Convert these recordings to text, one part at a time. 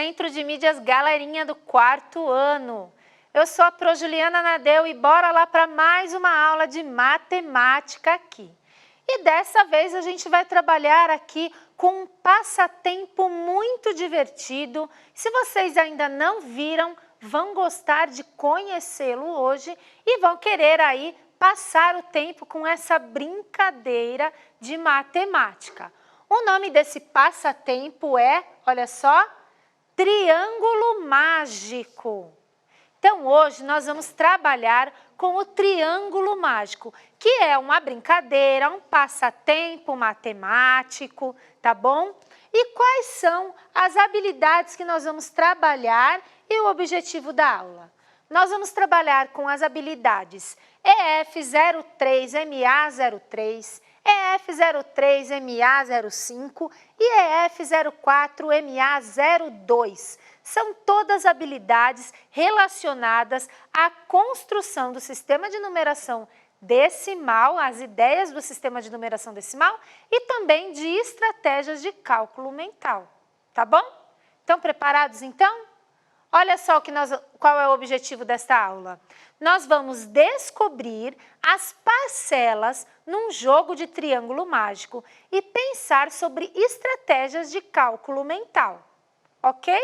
Centro de Mídias galerinha do 4º ano. Eu sou a Pro Juliana Nadeu e bora lá para mais uma aula de matemática aqui. E dessa vez a gente vai trabalhar aqui com um passatempo muito divertido. Se vocês ainda não viram, vão gostar de conhecê-lo hoje e vão querer aí passar o tempo com essa brincadeira de matemática. O nome desse passatempo é, olha só, triângulo mágico. Então, hoje nós vamos trabalhar com o triângulo mágico, que é uma brincadeira, um passatempo matemático, tá bom? E quais são as habilidades que nós vamos trabalhar e o objetivo da aula? Nós vamos trabalhar com as habilidades EF03MA03, EF03MA05 e EF04MA02. São todas habilidades relacionadas à construção do sistema de numeração decimal, as ideias do sistema de numeração decimal e também de estratégias de cálculo mental, tá bom? Estão preparados então? Olha só qual é o objetivo desta aula. Nós vamos descobrir as parcelas num jogo de triângulo mágico e pensar sobre estratégias de cálculo mental, ok?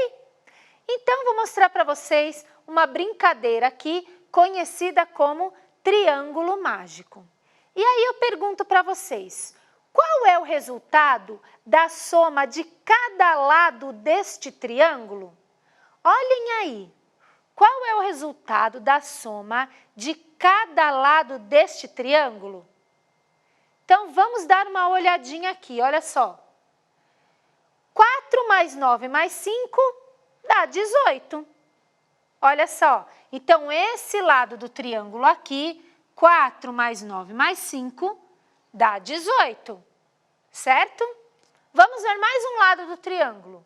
Então, vou mostrar para vocês uma brincadeira aqui conhecida como triângulo mágico. E aí eu pergunto para vocês, qual é o resultado da soma de cada lado deste triângulo? Olhem aí, qual é o resultado da soma de cada lado deste triângulo? Então, vamos dar uma olhadinha aqui, olha só. 4 mais 9 mais 5 dá 18. Olha só, então esse lado do triângulo aqui, 4 mais 9 mais 5 dá 18, certo? Vamos ver mais um lado do triângulo.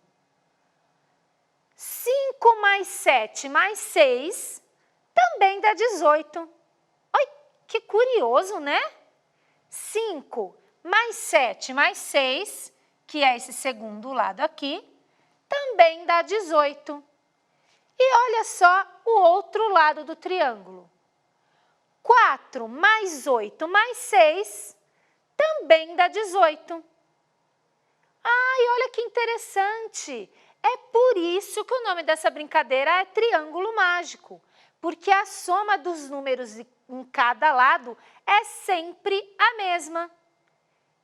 5 mais 7 mais 6 também dá 18. Olha, que curioso, né? 5 mais 7 mais 6, que é esse segundo lado aqui, também dá 18. E olha só o outro lado do triângulo. 4 mais 8 mais 6 também dá 18. Ai, olha que interessante! É por isso que o nome dessa brincadeira é triângulo mágico, porque a soma dos números em cada lado é sempre a mesma.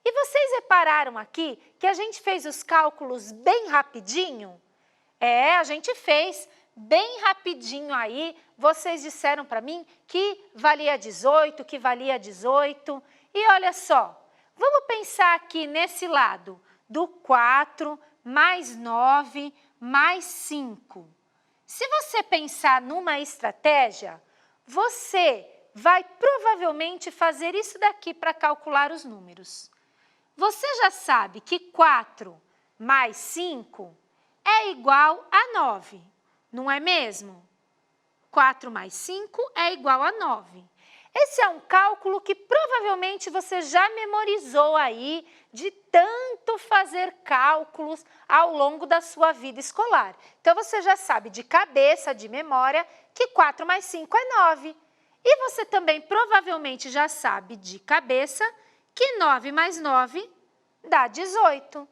E vocês repararam aqui que a gente fez os cálculos bem rapidinho? É, a gente fez bem rapidinho aí. Vocês disseram para mim que valia 18, que valia 18. E olha só, vamos pensar aqui nesse lado do 4 mais 9 mais 5. Se você pensar numa estratégia, você vai provavelmente fazer isso daqui para calcular os números. Você já sabe que 4 mais 5 é igual a 9, não é mesmo? 4 mais 5 é igual a 9. Esse é um cálculo que provavelmente você já memorizou aí de tanto fazer cálculos ao longo da sua vida escolar. Então, você já sabe de cabeça, de memória, que 4 mais 5 é 9. E você também provavelmente já sabe de cabeça que 9 mais 9 dá 18.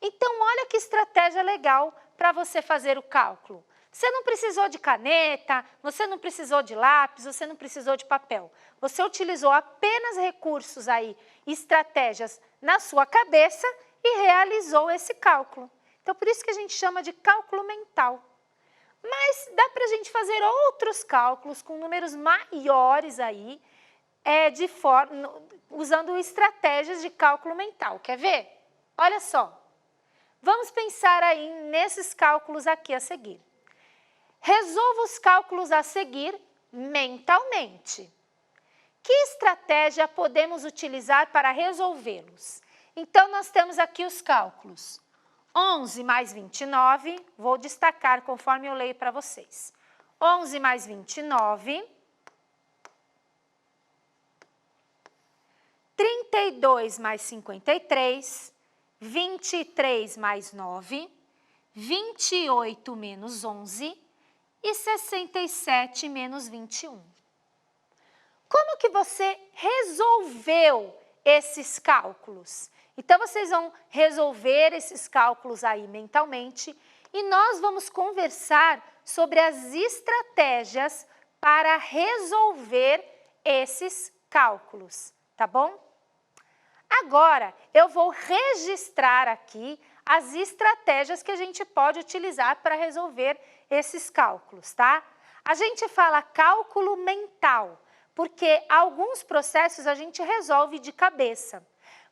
Então, olha que estratégia legal para você fazer o cálculo. Você não precisou de caneta, você não precisou de lápis, você não precisou de papel. Você utilizou apenas recursos aí, estratégias na sua cabeça e realizou esse cálculo. Então, por isso que a gente chama de cálculo mental. Mas dá para a gente fazer outros cálculos com números maiores aí, usando estratégias de cálculo mental. Quer ver? Olha só. Vamos pensar aí nesses cálculos aqui a seguir. Resolva os cálculos a seguir mentalmente. Que estratégia podemos utilizar para resolvê-los? Então, nós temos aqui os cálculos. 11 mais 29, vou destacar conforme eu leio para vocês. 11 mais 29, 32 mais 53, 23 mais 9, 28 menos 11 e 67 menos 21. Como que você resolveu esses cálculos? Então, vocês vão resolver esses cálculos aí mentalmente e nós vamos conversar sobre as estratégias para resolver esses cálculos, tá bom? Agora, eu vou registrar aqui as estratégias que a gente pode utilizar para resolver esses cálculos, tá? A gente fala cálculo mental, porque alguns processos a gente resolve de cabeça,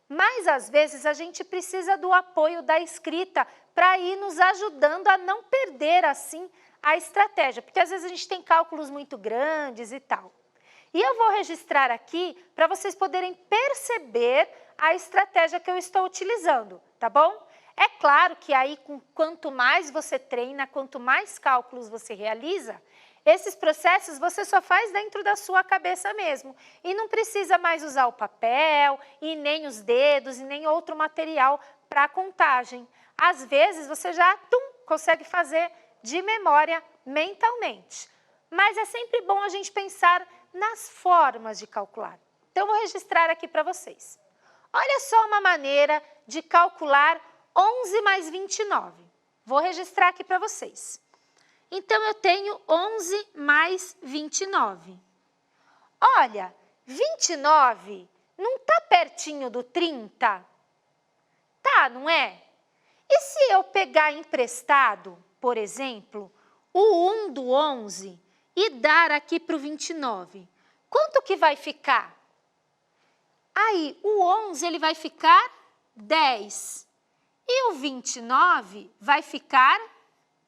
mas às vezes a gente precisa do apoio da escrita para ir nos ajudando a não perder assim a estratégia, porque às vezes a gente tem cálculos muito grandes e tal. E eu vou registrar aqui para vocês poderem perceber a estratégia que eu estou utilizando, tá bom? É claro que aí, quanto mais você treina, quanto mais cálculos você realiza, esses processos você só faz dentro da sua cabeça mesmo. E não precisa mais usar o papel, e nem os dedos, e nem outro material para a contagem. Às vezes, você já consegue fazer de memória mentalmente. Mas é sempre bom a gente pensar nas formas de calcular. Então, vou registrar aqui para vocês. Olha só uma maneira de calcular 11 mais 29. Vou registrar aqui para vocês. Então, eu tenho 11 mais 29. Olha, 29 não está pertinho do 30? Tá, não é? E se eu pegar emprestado, por exemplo, o 1 do 11 e dar aqui para o 29, quanto que vai ficar? Aí, o 11 ele vai ficar 10 e o 29 vai ficar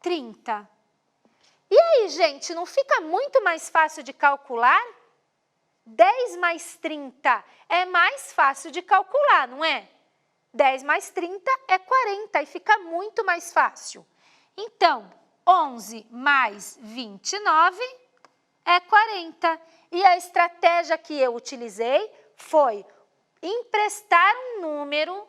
30. E aí, gente, não fica muito mais fácil de calcular? 10 mais 30 é mais fácil de calcular, não é? 10 mais 30 é 40 e fica muito mais fácil. Então, 11 mais 29 é 40. E a estratégia que eu utilizei foi emprestar um número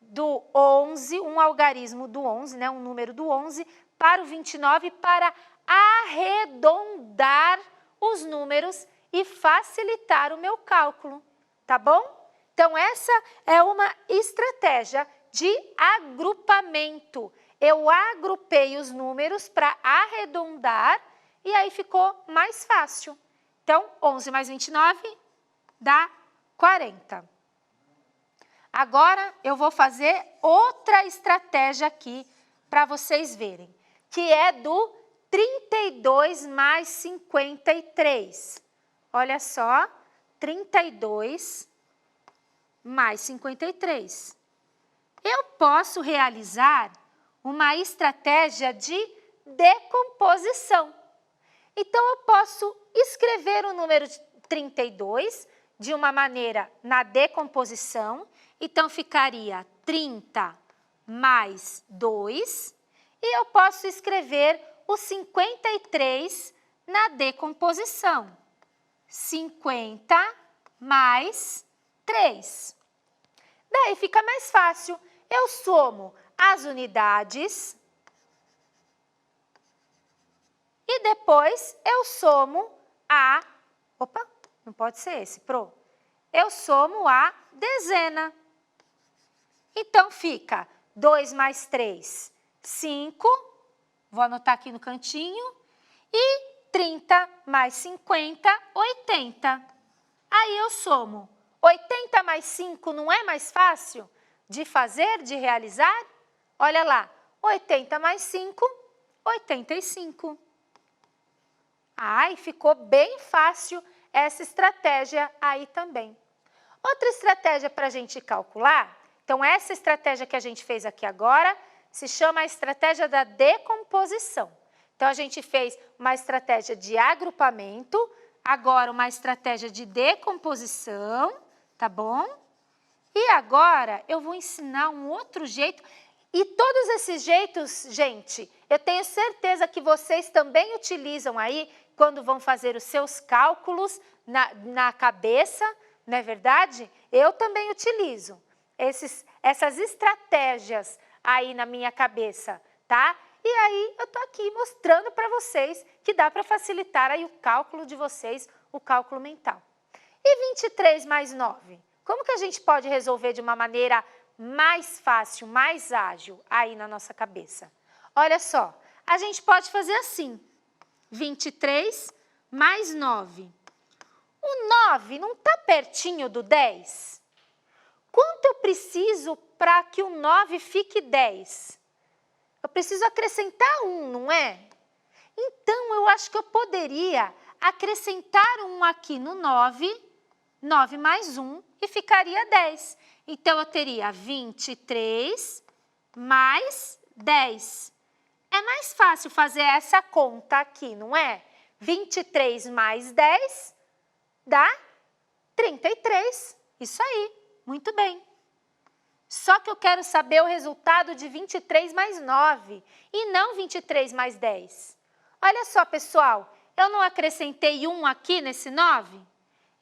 do 11, um algarismo do 11, né, um número do 11, para o 29 para arredondar os números e facilitar o meu cálculo, tá bom? Então, essa é uma estratégia de agrupamento. Eu agrupei os números para arredondar e aí ficou mais fácil. Então, 11 mais 29 dá 40. Agora, eu vou fazer outra estratégia aqui para vocês verem, que é do 32 mais 53. Olha só, 32 mais 53. Eu posso realizar uma estratégia de decomposição. Então, eu posso escrever o número 32 de uma maneira na decomposição. Então, ficaria 30 mais 2. E eu posso escrever o 53 na decomposição. 50 mais 3. Daí fica mais fácil. Eu somo as unidades e depois eu somo a... Opa, não pode ser esse, Pro. Eu somo a dezena. Então, fica 2 mais 3, 5. Vou anotar aqui no cantinho. E 30 mais 50, 80. Aí eu somo. 80 mais 5 não é mais fácil de fazer, de realizar? Olha lá, 80 mais 5, 85. Ai, ficou bem fácil essa estratégia aí também. Outra estratégia para a gente calcular, então essa estratégia que a gente fez aqui agora, se chama a estratégia da decomposição. Então, a gente fez uma estratégia de agrupamento, agora uma estratégia de decomposição, tá bom? E agora eu vou ensinar um outro jeito. E todos esses jeitos, gente, eu tenho certeza que vocês também utilizam aí quando vão fazer os seus cálculos na cabeça, não é verdade? Eu também utilizo essas estratégias aí na minha cabeça, tá? E aí, eu tô aqui mostrando para vocês que dá para facilitar aí o cálculo de vocês, o cálculo mental. E 23 mais 9? Como que a gente pode resolver de uma maneira mais fácil, mais ágil aí na nossa cabeça? Olha só, a gente pode fazer assim, 23 mais 9. O 9 não está pertinho do 10? Quanto eu preciso para que o 9 fique 10? Eu preciso acrescentar 1, não é? Então, eu acho que eu poderia acrescentar 1 aqui no 9, 9 mais 1, e ficaria 10. Então, eu teria 23 mais 10. É mais fácil fazer essa conta aqui, não é? 23 mais 10 dá 33. Isso aí, muito bem. Só que eu quero saber o resultado de 23 mais 9 e não 23 mais 10. Olha só, pessoal, eu não acrescentei 1 aqui nesse 9?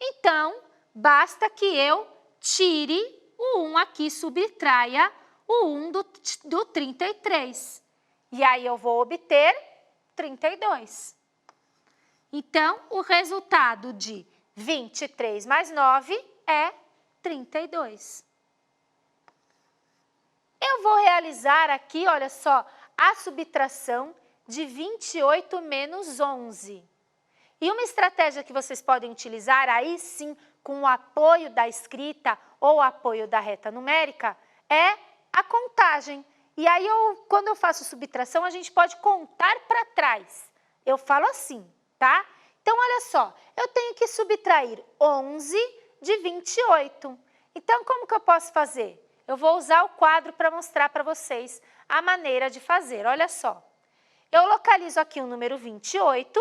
Então, basta que eu tire o 1 aqui, subtraia o 1 do 33. E aí eu vou obter 32. Então, o resultado de 23 mais 9 é 32. Eu vou realizar aqui, olha só, a subtração de 28 menos 11. E uma estratégia que vocês podem utilizar, aí sim, com o apoio da escrita ou o apoio da reta numérica, é a contagem. E aí, quando eu faço subtração, a gente pode contar para trás. Eu falo assim, tá? Então, olha só, eu tenho que subtrair 11 de 28. Então, como que eu posso fazer? Eu vou usar o quadro para mostrar para vocês a maneira de fazer. Olha só, eu localizo aqui o número 28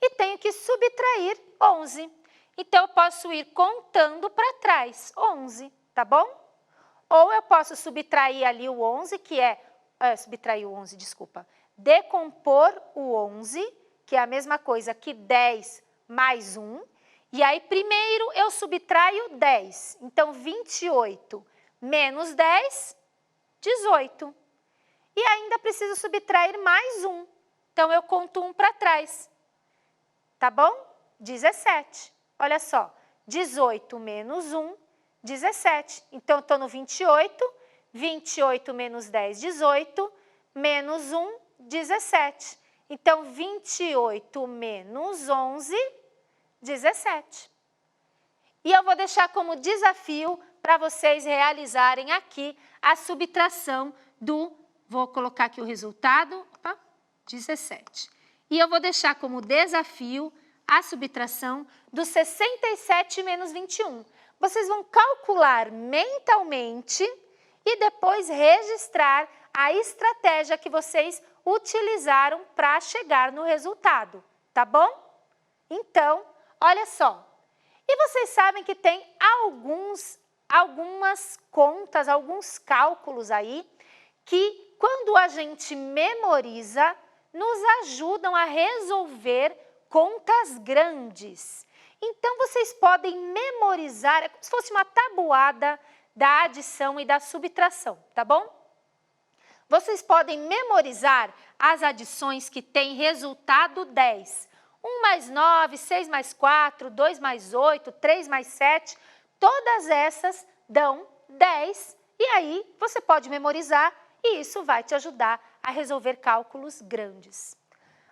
e tenho que subtrair 11. Então, eu posso ir contando para trás, 11, tá bom? Ou eu posso subtrair ali o 11, que subtrair o 11, desculpa, decompor o 11, que é a mesma coisa que 10 mais 1. E aí, primeiro, eu subtraio 10. Então, 28 menos 10, 18. E ainda preciso subtrair mais 1. Então, eu conto 1 para trás. Tá bom? 17. Olha só, 18 menos 1, 17. Então, eu estou no 28. 28 menos 10, 18. Menos 1, 17. Então, 28 menos 11, 17. E eu vou deixar como desafio para vocês realizarem aqui a subtração vou colocar aqui o resultado, 17. E eu vou deixar como desafio a subtração do 67 menos 21. Vocês vão calcular mentalmente e depois registrar a estratégia que vocês utilizaram para chegar no resultado, tá bom? Então, olha só. E vocês sabem que tem algumas contas, alguns cálculos aí, que quando a gente memoriza, nos ajudam a resolver contas grandes. Então, vocês podem memorizar, é como se fosse uma tabuada da adição e da subtração, tá bom? Vocês podem memorizar as adições que têm resultado 10. 1 mais 9, 6 mais 4, 2 mais 8, 3 mais 7, todas essas dão 10. E aí, você pode memorizar e isso vai te ajudar a resolver cálculos grandes.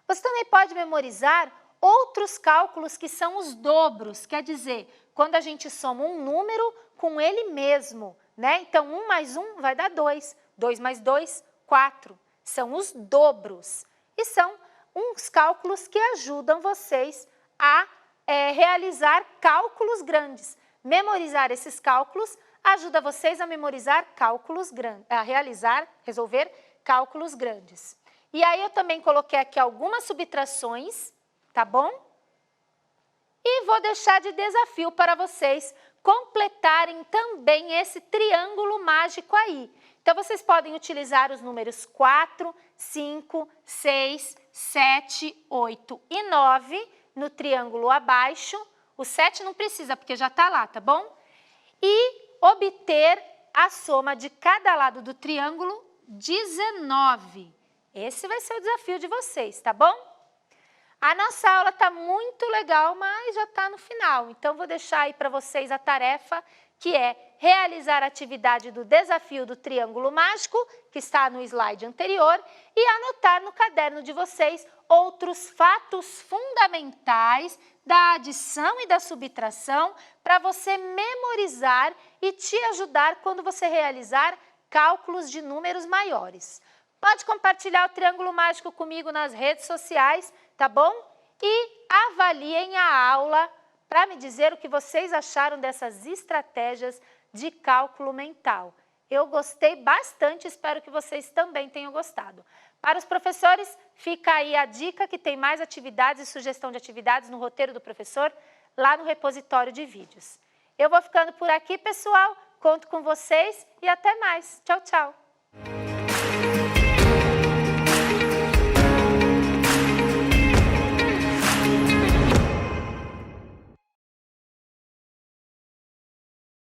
Você também pode memorizar outros cálculos que são os dobros, quer dizer, quando a gente soma um número com ele mesmo, né? Então, 1 mais 1 vai dar 2, 2 mais 2, 4. São os dobros e são uns cálculos que ajudam vocês a realizar cálculos grandes. Memorizar esses cálculos ajuda vocês a memorizar cálculos grandes, resolver cálculos grandes. E aí eu também coloquei aqui algumas subtrações, tá bom? E vou deixar de desafio para vocês completarem também esse triângulo mágico aí. Então, vocês podem utilizar os números 4, 5, 6, 7, 8 e 9 no triângulo abaixo. O 7 não precisa, porque já está lá, tá bom? E obter a soma de cada lado do triângulo, 19. Esse vai ser o desafio de vocês, tá bom? A nossa aula está muito legal, mas já está no final. Então, vou deixar aí para vocês a tarefa, que é realizar a atividade do desafio do triângulo mágico, que está no slide anterior, e anotar no caderno de vocês outros fatos fundamentais da adição e da subtração para você memorizar e te ajudar quando você realizar cálculos de números maiores. Pode compartilhar o triângulo mágico comigo nas redes sociais, tá bom? E avaliem a aula para me dizer o que vocês acharam dessas estratégias de cálculo mental. Eu gostei bastante, espero que vocês também tenham gostado. Para os professores, fica aí a dica que tem mais atividades e sugestão de atividades no roteiro do professor, lá no repositório de vídeos. Eu vou ficando por aqui, pessoal. Conto com vocês e até mais. Tchau, tchau!